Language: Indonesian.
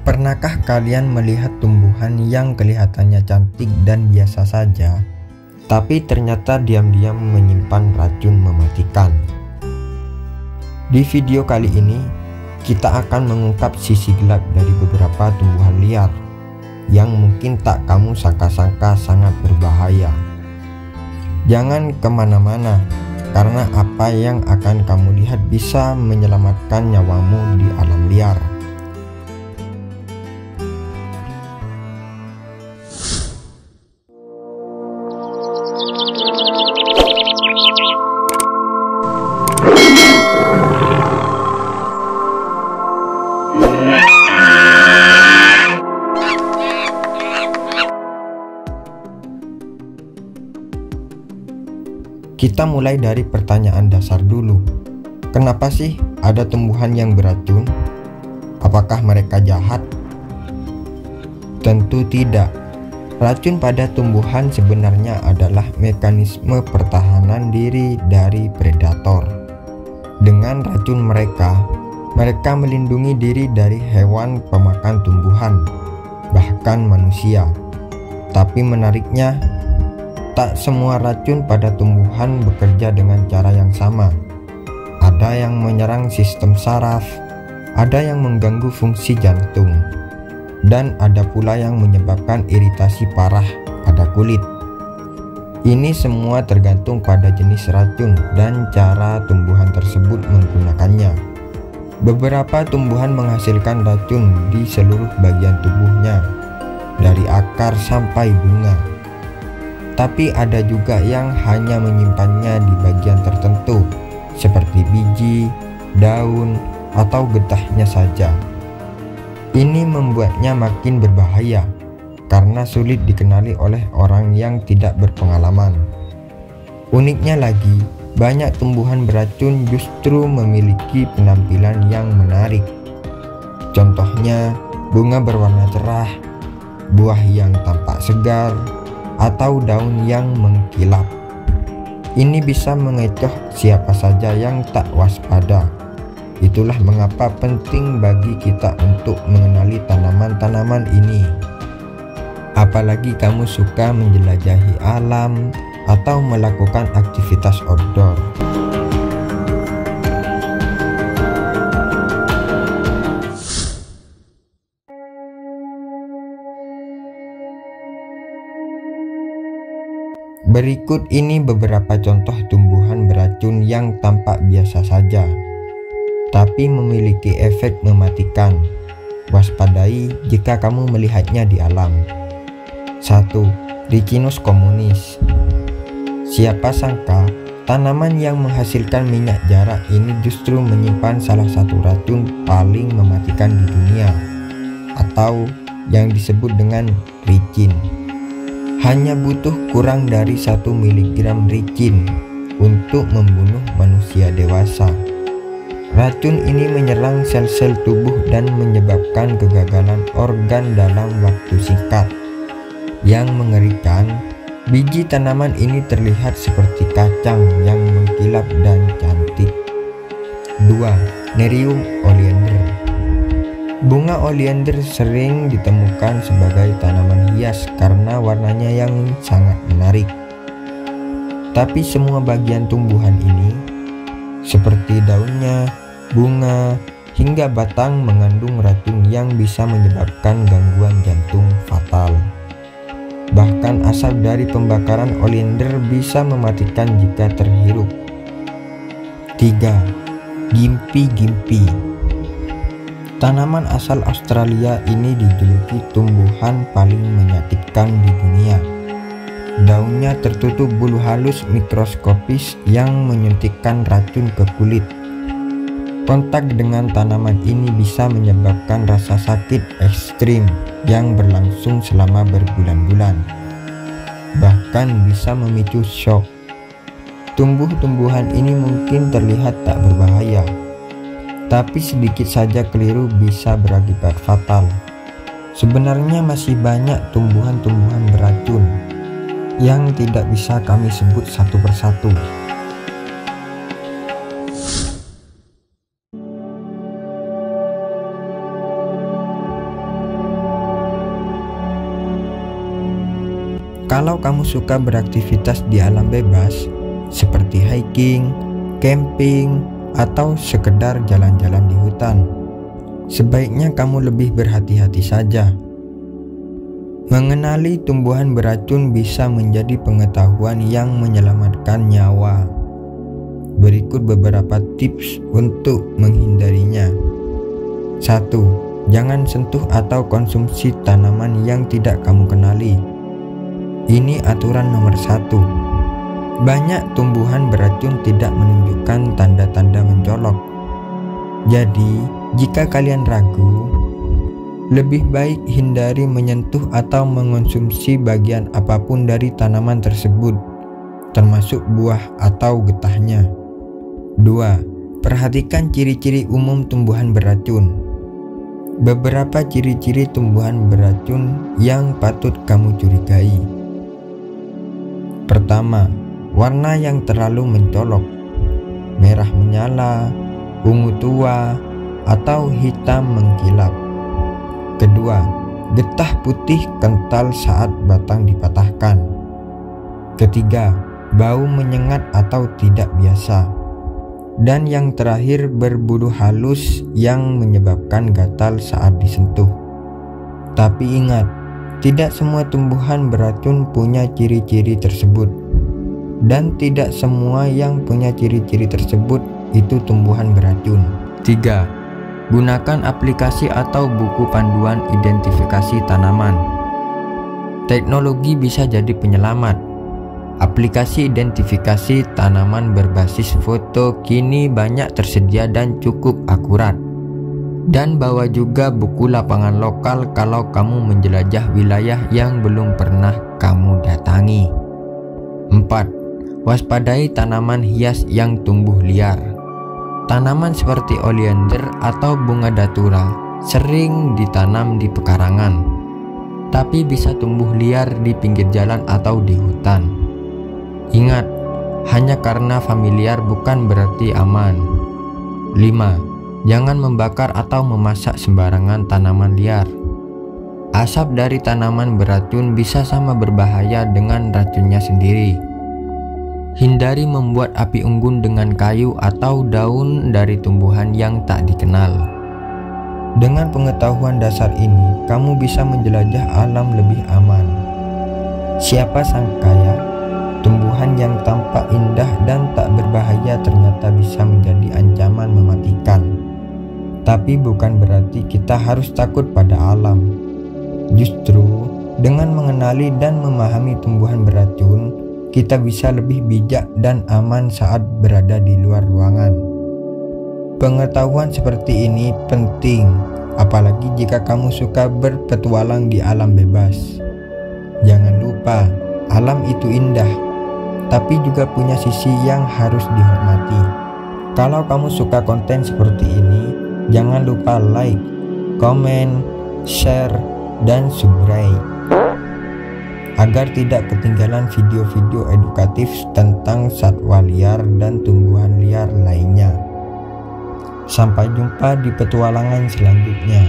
Pernahkah kalian melihat tumbuhan yang kelihatannya cantik dan biasa saja, tapi ternyata diam-diam menyimpan racun mematikan? Di video kali ini, kita akan mengungkap sisi gelap dari beberapa tumbuhan liar yang mungkin tak kamu sangka-sangka sangat berbahaya. Jangan kemana-mana, karena apa yang akan kamu lihat bisa menyelamatkan nyawamu di alam liar. Kita mulai dari pertanyaan dasar dulu. Kenapa sih ada tumbuhan yang beracun? Apakah mereka jahat? Tentu tidak. Racun pada tumbuhan sebenarnya adalah mekanisme pertahanan diri dari predator. Dengan racun mereka melindungi diri dari hewan pemakan tumbuhan, bahkan manusia. Tapi menariknya, tak semua racun pada tumbuhan bekerja dengan cara yang sama. Ada yang menyerang sistem saraf, ada yang mengganggu fungsi jantung, dan ada pula yang menyebabkan iritasi parah pada kulit. Ini semua tergantung pada jenis racun dan cara tumbuhan tersebut menggunakannya. Beberapa tumbuhan menghasilkan racun di seluruh bagian tubuhnya, dari akar sampai bunga. Tapi ada juga yang hanya menyimpannya di bagian tertentu, seperti biji, daun, atau getahnya saja. Ini membuatnya makin berbahaya, karena sulit dikenali oleh orang yang tidak berpengalaman. Uniknya lagi, banyak tumbuhan beracun justru memiliki penampilan yang menarik. Contohnya, bunga berwarna cerah, buah yang tampak segar, atau daun yang mengkilap. Ini bisa mengecoh siapa saja yang tak waspada. Itulah mengapa penting bagi kita untuk mengenali tanaman-tanaman ini. Apalagi kamu suka menjelajahi alam atau melakukan aktivitas outdoor. Berikut ini beberapa contoh tumbuhan beracun yang tampak biasa saja, tapi memiliki efek mematikan. Waspadai jika kamu melihatnya di alam. 1. Ricinus communis. Siapa sangka tanaman yang menghasilkan minyak jarak ini justru menyimpan salah satu racun paling mematikan di dunia, atau yang disebut dengan ricin. Hanya butuh kurang dari 1 mg ricin untuk membunuh manusia dewasa. Racun ini menyerang sel-sel tubuh dan menyebabkan kegagalan organ dalam waktu singkat. Yang mengerikan, biji tanaman ini terlihat seperti kacang yang mengkilap dan cantik. 2. Nerium oleander. Bunga oleander sering ditemukan sebagai tanaman hias karena warnanya yang sangat menarik. Tapi semua bagian tumbuhan ini, seperti daunnya, bunga, hingga batang, mengandung racun yang bisa menyebabkan gangguan jantung fatal. Bahkan asap dari pembakaran oleander bisa mematikan jika terhirup. 3. Gimpi-gimpi. Tanaman asal Australia ini dijuluki tumbuhan paling menyakitkan di dunia. Daunnya tertutup bulu halus mikroskopis yang menyuntikkan racun ke kulit. Kontak dengan tanaman ini bisa menyebabkan rasa sakit ekstrim yang berlangsung selama berbulan-bulan. Bahkan bisa memicu shock. Tumbuh-tumbuhan ini mungkin terlihat tak berbahaya, tapi sedikit saja keliru bisa berakibat fatal. Sebenarnya masih banyak tumbuhan-tumbuhan beracun yang tidak bisa kami sebut satu persatu. Kalau kamu suka beraktivitas di alam bebas, seperti hiking, camping, atau sekedar jalan-jalan di hutan, sebaiknya kamu lebih berhati-hati saja. Mengenali tumbuhan beracun bisa menjadi pengetahuan yang menyelamatkan nyawa. Berikut beberapa tips untuk menghindarinya. 1. Jangan sentuh atau konsumsi tanaman yang tidak kamu kenali. Ini aturan nomor 1. Banyak tumbuhan beracun tidak menunjukkan tanda-tanda mencolok. Jadi, jika kalian ragu, lebih baik hindari menyentuh atau mengonsumsi bagian apapun dari tanaman tersebut, termasuk buah atau getahnya. 2. Perhatikan ciri-ciri umum tumbuhan beracun. Beberapa ciri-ciri tumbuhan beracun yang patut kamu curigai. Pertama, warna yang terlalu mencolok, merah menyala, ungu tua, atau hitam mengkilap. Kedua, getah putih kental saat batang dipatahkan. Ketiga, bau menyengat atau tidak biasa. Dan yang terakhir, berbulu halus yang menyebabkan gatal saat disentuh. Tapi ingat, tidak semua tumbuhan beracun punya ciri-ciri tersebut. Dan tidak semua yang punya ciri-ciri tersebut itu tumbuhan beracun. 3. Gunakan aplikasi atau buku panduan identifikasi tanaman. Teknologi bisa jadi penyelamat. Aplikasi identifikasi tanaman berbasis foto kini banyak tersedia dan cukup akurat. Dan bawa juga buku lapangan lokal kalau kamu menjelajah wilayah yang belum pernah kamu datangi. 4. Waspadai tanaman hias yang tumbuh liar. Tanaman seperti oleander atau bunga datura sering ditanam di pekarangan, tapi bisa tumbuh liar di pinggir jalan atau di hutan. Ingat, hanya karena familiar bukan berarti aman. 5. Jangan membakar atau memasak sembarangan tanaman liar. Asap dari tanaman beracun bisa sama berbahaya dengan racunnya sendiri. Hindari membuat api unggun dengan kayu atau daun dari tumbuhan yang tak dikenal. Dengan pengetahuan dasar ini, kamu bisa menjelajah alam lebih aman. Siapa sangka ya, tumbuhan yang tampak indah dan tak berbahaya ternyata bisa menjadi ancaman mematikan. Tapi bukan berarti kita harus takut pada alam. Justru, dengan mengenali dan memahami tumbuhan beracun, kita bisa lebih bijak dan aman saat berada di luar ruangan. Pengetahuan seperti ini penting, apalagi jika kamu suka berpetualang di alam bebas. Jangan lupa, alam itu indah, tapi juga punya sisi yang harus dihormati. Kalau kamu suka konten seperti ini, jangan lupa like, komen, share, dan subscribe agar tidak ketinggalan video-video edukatif tentang satwa liar dan tumbuhan liar lainnya. Sampai jumpa di petualangan selanjutnya.